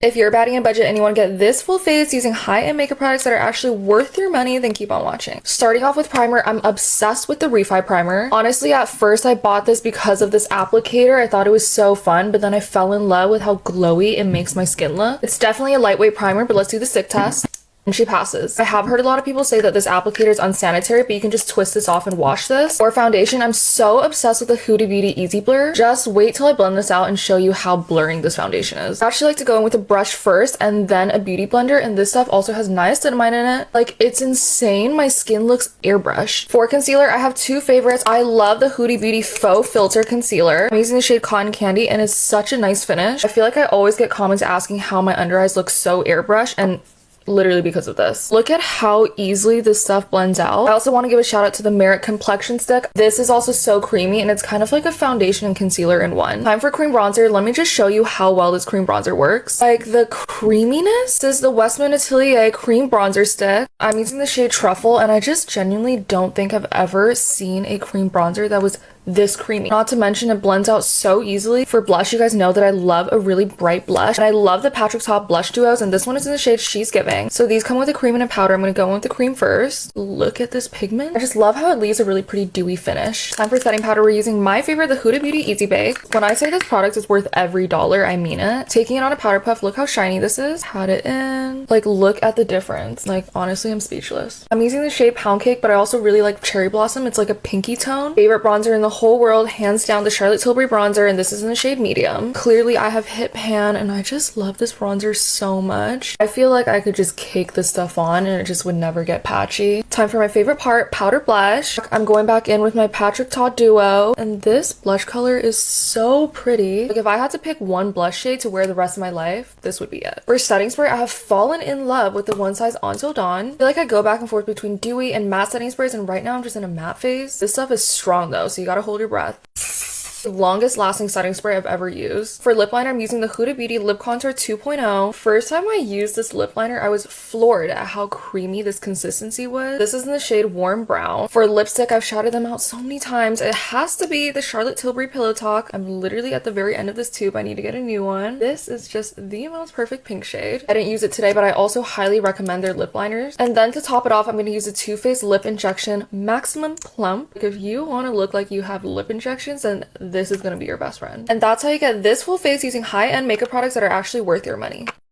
If you're a baddie on budget and you want to get this full face using high-end makeup products that are actually worth your money, then keep on watching. Starting off with primer, I'm obsessed with the Refi primer. Honestly, at first I bought this because of this applicator. I thought it was so fun, but then I fell in love with how glowy it makes my skin look. It's definitely a lightweight primer, but let's do the stick test. And she passes. I have heard a lot of people say that this applicator is unsanitary, but you can just twist this off and wash this. For foundation, I'm so obsessed with the Huda Beauty Easy Blur. Just wait till I blend this out and show you how blurring this foundation is. I actually like to go in with a brush first and then a beauty blender, and this stuff also has niacinamide in it. Like, it's insane. My skin looks airbrushed. For concealer, I have two favorites. I love the Huda Beauty Faux Filter Concealer. I'm using the shade Cotton Candy, and it's such a nice finish. I feel like I always get comments asking how my under eyes look so airbrushed, and literally because of this. Look at how easily this stuff blends out. I also want to give a shout out to the Merit Complexion Stick. This is also so creamy, and it's kind of like a foundation and concealer in one. Time for cream bronzer. Let me just show you how well this cream bronzer works. Like, the creaminess. This is the Westman Atelier cream bronzer stick. I'm using the shade Truffle, and I just genuinely don't think I've ever seen a cream bronzer that was this creamy. Not to mention, it blends out so easily. For blush, you guys know that I love a really bright blush, and I love the Patrick Top blush duos, and this one is in the shade She's Giving. So these come with a cream and a powder. I'm gonna go in with the cream first. Look at this pigment. I just love how it leaves a really pretty dewy finish. Time for setting powder. We're using my favorite, the Huda Beauty Easy Bake. When I say this product is worth every dollar, I mean it. Taking it on a powder puff, look how shiny this is. Pat it in. Like, look at the difference. Like, honestly, I'm speechless. I'm using the shade Pound Cake, but I also really like Cherry Blossom. It's like a pinky tone. Favorite bronzer in the whole world, hands down, the Charlotte Tilbury bronzer, and this is in the shade Medium. Clearly, I have hit pan, and I just love this bronzer so much. I feel like I could just cake this stuff on and it just would never get patchy. Time for my favorite part, powder blush. I'm going back in with my Patrick Ta duo, and this blush color is so pretty. Like, if I had to pick one blush shade to wear the rest of my life, this would be it. For setting spray, I have fallen in love with the One Size Until Dawn. I feel like I go back and forth between dewy and matte setting sprays, and right now I'm just in a matte phase. This stuff is strong though, so you gotta hold your breath. The longest lasting setting spray I've ever used. For lip liner, I'm using the Huda Beauty Lip Contour 2.0. First time I used this lip liner, I was floored at how creamy this consistency was. This is in the shade Warm Brown. For lipstick, I've shouted them out so many times. It has to be the Charlotte Tilbury Pillow Talk. I'm literally at the very end of this tube. I need to get a new one. This is just the most perfect pink shade. I didn't use it today, but I also highly recommend their lip liners. And then to top it off, I'm going to use the Too Faced Lip Injection Maximum Plump. Like, if you want to look like you have lip injections, then this is going to be your best friend. And that's how you get this full face using high-end makeup products that are actually worth your money.